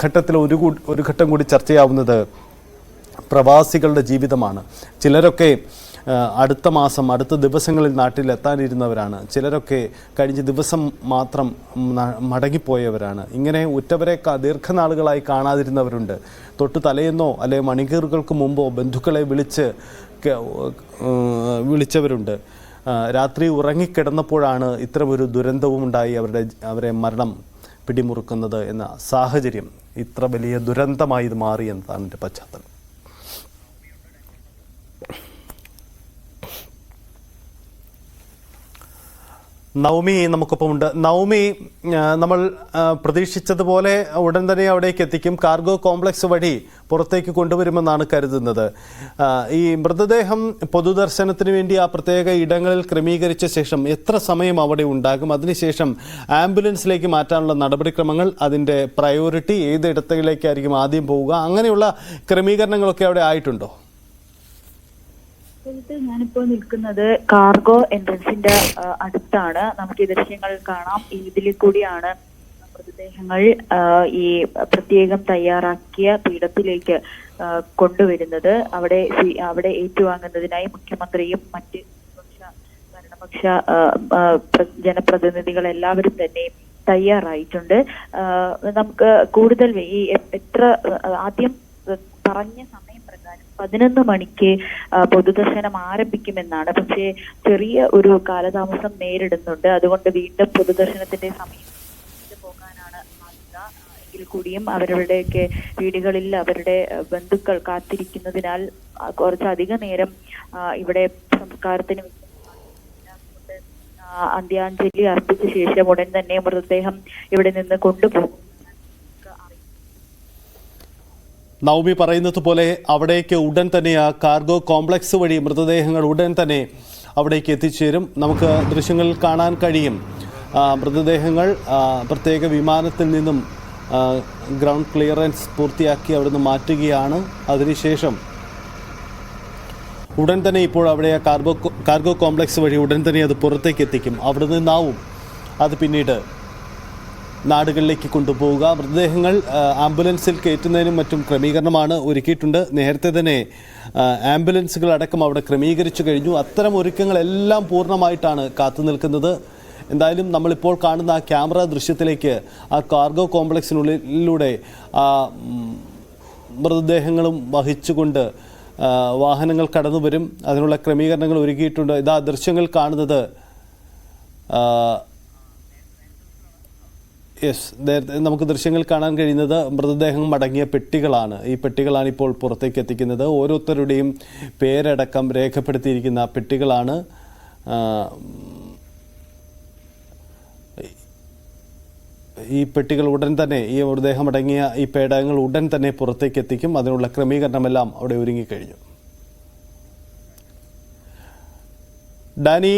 ഘട്ടത്തിൽ ഒരു ഘട്ടം കൂടി ചർച്ചയാവുന്നത് പ്രവാസികളുടെ ജീവിതമാണ്. ചിലരൊക്കെ അടുത്ത മാസം അടുത്ത ദിവസങ്ങളിൽ നാട്ടിലെത്താനിരുന്നവരാണ്. ചിലരൊക്കെ കഴിഞ്ഞ ദിവസം മാത്രം മടങ്ങിപ്പോയവരാണ്. ഇങ്ങനെ ഉറ്റവരെ ദീർഘനാളുകളായി കാണാതിരുന്നവരുണ്ട്. തൊട്ട് തലേന്നോ അല്ലെങ്കിൽ മണിക്കൂറുകൾക്ക് മുമ്പോ ബന്ധുക്കളെ വിളിച്ചവരുണ്ട്. രാത്രി ഉറങ്ങിക്കിടന്നപ്പോഴാണ് ഇത്തരമൊരു ദുരന്തവും ഉണ്ടായി അവരെ മരണം പിടിമുറുക്കുന്നത് എന്ന സാഹചര്യം. ഇത്ര വലിയ ദുരന്തമായി ഇത് മാറി എന്നതാണ് എൻ്റെ പശ്ചാത്തലം. നവമി നമുക്കൊപ്പമുണ്ട്. നവമി, നമ്മൾ പ്രതീക്ഷിച്ചതുപോലെ ഉടൻ തന്നെ അവിടേക്ക് എത്തിക്കും, കാർഗോ കോംപ്ലക്സ് വഴി പുറത്തേക്ക് കൊണ്ടുവരുമെന്നാണ് കരുതുന്നത്. ഈ മൃതദേഹം പൊതുദർശനത്തിന് വേണ്ടി ആ പ്രത്യേക ഇടങ്ങളിൽ ക്രമീകരിച്ച ശേഷം എത്ര സമയം അവിടെ ഉണ്ടാകും? അതിനുശേഷം ആംബുലൻസിലേക്ക് മാറ്റാനുള്ള നടപടിക്രമങ്ങൾ, അതിൻ്റെ പ്രയോറിറ്റി, ഏതിടത്തിലേക്കായിരിക്കും ആദ്യം പോവുക, അങ്ങനെയുള്ള ക്രമീകരണങ്ങളൊക്കെ അവിടെ ആയിട്ടുണ്ടോ? ഞാനിപ്പോൾ നിൽക്കുന്നത് കാർഗോ എൻട്രൻസിന്റെ അടുത്താണ്. നമുക്ക് ഈ ദൃശ്യങ്ങൾ കാണാം. ഇതിൽ കൂടിയാണ് മൃതദേഹങ്ങൾ ഈ പ്രത്യേകം തയ്യാറാക്കിയ പീഠത്തിലേക്ക് കൊണ്ടുവരുന്നത്. അവിടെ ഏറ്റുവാങ്ങുന്നതിനായി മുഖ്യമന്ത്രിയും മറ്റ് ഭരണപക്ഷ ജനപ്രതിനിധികൾ എല്ലാവരും തന്നെ തയ്യാറായിട്ടുണ്ട്. നമുക്ക് കൂടുതൽ ഈ ആദ്യം പറഞ്ഞ സമയം പ്രകാരം 11 മണിക്ക് പൊതുദർശനം ആരംഭിക്കുമെന്നാണ്. പക്ഷേ ചെറിയ ഒരു കാലതാമസം നേരിടുന്നുണ്ട്. അതുകൊണ്ട് വീണ്ടും പൊതുദർശനത്തിന്റെ സമയം പോകാനാണ് സാധ്യത. എങ്കിൽ കൂടിയും അവരുടെയൊക്കെ വീടുകളിൽ അവരുടെ ബന്ധുക്കൾ കാത്തിരിക്കുന്നതിനാൽ കുറച്ചധിക നേരം ഇവിടെ സംസ്കാരത്തിന് അന്ത്യാഞ്ജലി അർപ്പിച്ച ശേഷം ഉടൻ തന്നെ മൃതദേഹം ഇവിടെ നിന്ന് കൊണ്ടുപോകും. നവമി പറയുന്നത് പോലെ അവിടേക്ക് ഉടൻ തന്നെ ആ കാർഗോ കോംപ്ലക്സ് വഴി മൃതദേഹങ്ങൾ ഉടൻ തന്നെ അവിടേക്ക് എത്തിച്ചേരും. നമുക്ക് ദൃശ്യങ്ങളിൽ കാണാൻ കഴിയും. മൃതദേഹങ്ങൾ പ്രത്യേക വിമാനത്തിൽ നിന്നും ഗ്രൗണ്ട് ക്ലിയറൻസ് പൂർത്തിയാക്കി അവിടുന്ന് മാറ്റുകയാണ്. അതിനുശേഷം ഉടൻ തന്നെ ഇപ്പോൾ അവിടെ കാർഗോ കോംപ്ലക്സ് വഴി ഉടൻ തന്നെ അത് പുറത്തേക്ക് എത്തിക്കും. അവിടെ നിന്നാവും അത് പിന്നീട് നാടുകളിലേക്ക് കൊണ്ടുപോവുക. മൃതദേഹങ്ങൾ ആംബുലൻസിൽ കയറ്റുന്നതിനും മറ്റും ക്രമീകരണമാണ് ഒരുക്കിയിട്ടുണ്ട്. നേരത്തെ തന്നെ ആംബുലൻസുകൾ അടക്കം അവിടെ ക്രമീകരിച്ചു കഴിഞ്ഞു. അത്തരം ഒരുക്കങ്ങളെല്ലാം പൂർണ്ണമായിട്ടാണ് കാത്തു നിൽക്കുന്നത്. എന്തായാലും നമ്മളിപ്പോൾ കാണുന്ന ആ ക്യാമറ ദൃശ്യത്തിലേക്ക് ആ കാർഗോ കോംപ്ലക്സിനുള്ളിലൂടെ മൃതദേഹങ്ങളും വഹിച്ചുകൊണ്ട് വാഹനങ്ങൾ കടന്നു വരും. അതിനുള്ള ക്രമീകരണങ്ങൾ ഒരുക്കിയിട്ടുണ്ട്. ഇതാ ദൃശ്യങ്ങൾ കാണുന്നത് നമുക്ക് ദൃശ്യങ്ങൾ കാണാൻ കഴിയുന്നത് മൃതദേഹം അടങ്ങിയ പെട്ടികളാണ്. ഈ പെട്ടികളാണ് ഇപ്പോൾ പുറത്തേക്ക് എത്തിക്കുന്നത്. ഓരോരുത്തരുടെയും പേരടക്കം രേഖപ്പെടുത്തിയിരിക്കുന്ന പെട്ടികളാണ്. ഈ പെട്ടികൾ ഉടൻ തന്നെ, ഈ മൃതദേഹം അടങ്ങിയ ഈ പേടകങ്ങൾ ഉടൻ തന്നെ പുറത്തേക്ക് എത്തിക്കും. അതിനുള്ള ക്രമീകരണമെല്ലാം അവിടെ ഒരുങ്ങിക്കഴിഞ്ഞു. ഡാനി,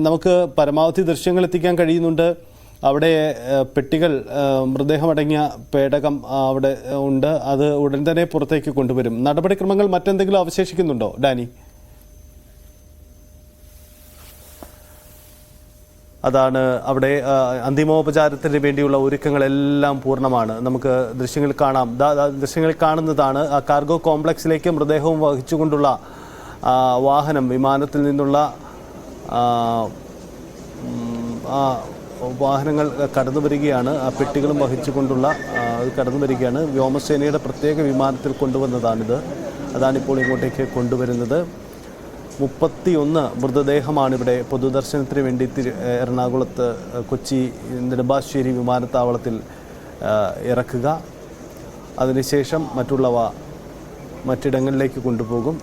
നമുക്ക് പരമാവധി ദൃശ്യങ്ങൾ എത്തിക്കാൻ കഴിയുന്നുണ്ട്. അവിടെ പെട്ടികൾ, മൃതദേഹമടങ്ങിയ പേടകം അവിടെ ഉണ്ട്. അത് ഉടൻ തന്നെ പുറത്തേക്ക് കൊണ്ടുവരും. നടപടിക്രമങ്ങൾ മറ്റെന്തെങ്കിലും അവശേഷിക്കുന്നുണ്ടോ ഡാനി? അതാണ് അവിടെ അന്തിമോപചാരത്തിന് വേണ്ടിയുള്ള ഒരുക്കങ്ങളെല്ലാം പൂർണ്ണമാണ്. നമുക്ക് ദൃശ്യങ്ങൾ കാണാം. ദൃശ്യങ്ങൾ കാണുന്നതാണ് ആ കാർഗോ കോംപ്ലക്സിലേക്ക് മൃതദേഹവും വഹിച്ചുകൊണ്ടുള്ള വാഹനം. വിമാനത്തിൽ നിന്നുള്ള വാഹനങ്ങൾ കടന്നു വരികയാണ്. ആ പെട്ടികളും വഹിച്ചുകൊണ്ടുള്ള കടന്നു വരികയാണ്. വ്യോമസേനയുടെ പ്രത്യേക വിമാനത്തിൽ കൊണ്ടുവന്നതാണിത്. അതാണിപ്പോൾ ഇങ്ങോട്ടേക്ക് കൊണ്ടുവരുന്നത്. 31 മൃതദേഹമാണിവിടെ പൊതുദർശനത്തിന് വേണ്ടി എറണാകുളത്ത് കൊച്ചി നെടുമ്പാശ്ശേരി വിമാനത്താവളത്തിൽ ഇറക്കുക. അതിനുശേഷം മറ്റുള്ളവ മറ്റിടങ്ങളിലേക്ക് കൊണ്ടുപോകും.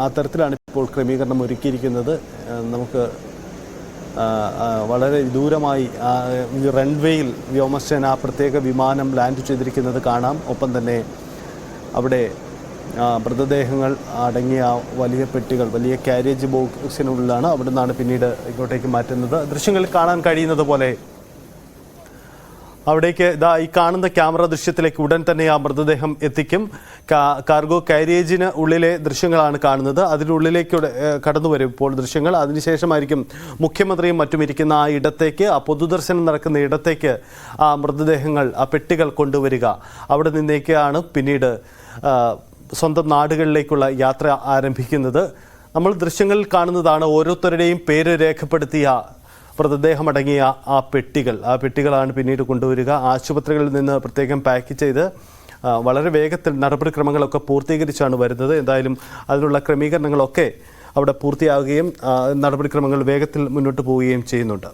ആ തരത്തിലാണ് ഇപ്പോൾ ക്രമീകരണം ഒരുക്കിയിരിക്കുന്നത്. നമുക്ക് വളരെ ദൂരമായി റൺവേയിൽ വ്യോമസേന പ്രത്യേക വിമാനം ലാൻഡ് ചെയ്തിരിക്കുന്നത് കാണാം. ഒപ്പം തന്നെ അവിടെ മൃതദേഹങ്ങൾ അടങ്ങിയ വലിയ പെട്ടികൾ, വലിയ കാരേജ് ബോക്സിനുള്ളിലാണ്. അവിടെ നിന്നാണ് പിന്നീട് ഇങ്ങോട്ടേക്ക് മാറ്റുന്നത്. ദൃശ്യങ്ങളിൽ കാണാൻ കഴിയുന്നത് പോലെ അവിടേക്ക് ഈ കാണുന്ന ക്യാമറ ദൃശ്യത്തിലേക്ക് ഉടൻ തന്നെ ആ മൃതദേഹം എത്തിക്കും. കാർഗോ കാരിയേജിന് ഉള്ളിലെ ദൃശ്യങ്ങളാണ് കാണുന്നത്. അതിനുള്ളിലേക്ക് കടന്നു വരും ഇപ്പോൾ ദൃശ്യങ്ങൾ. അതിനുശേഷമായിരിക്കും മുഖ്യമന്ത്രിയും മറ്റും ഇരിക്കുന്ന ആ ഇടത്തേക്ക്, ആ പൊതുദർശനം നടക്കുന്ന ഇടത്തേക്ക് ആ മൃതദേഹങ്ങൾ, ആ പെട്ടികൾ കൊണ്ടുവരിക. അവിടെ നിന്നേക്കാണ് പിന്നീട് സ്വന്തം നാടുകളിലേക്കുള്ള യാത്ര ആരംഭിക്കുന്നത്. നമ്മൾ ദൃശ്യങ്ങളിൽ കാണുന്നതാണ് ഓരോരുത്തരുടെയും പേര് രേഖപ്പെടുത്തിയ മൃതദേഹമടങ്ങിയ ആ പെട്ടികളാണ് പിന്നീട് കൊണ്ടുവരിക. ആശുപത്രികളിൽ നിന്ന് പ്രത്യേകം പാക്ക് ചെയ്ത് വളരെ വേഗത്തിൽ നടപടിക്രമങ്ങളൊക്കെ പൂർത്തീകരിച്ചാണ് വരുന്നത്. എന്തായാലും അതിനുള്ള ക്രമീകരണങ്ങളൊക്കെ അവിടെ പൂർത്തിയാവുകയും നടപടിക്രമങ്ങൾ വേഗത്തിൽ മുന്നോട്ട് പോവുകയും ചെയ്യുന്നുണ്ട്.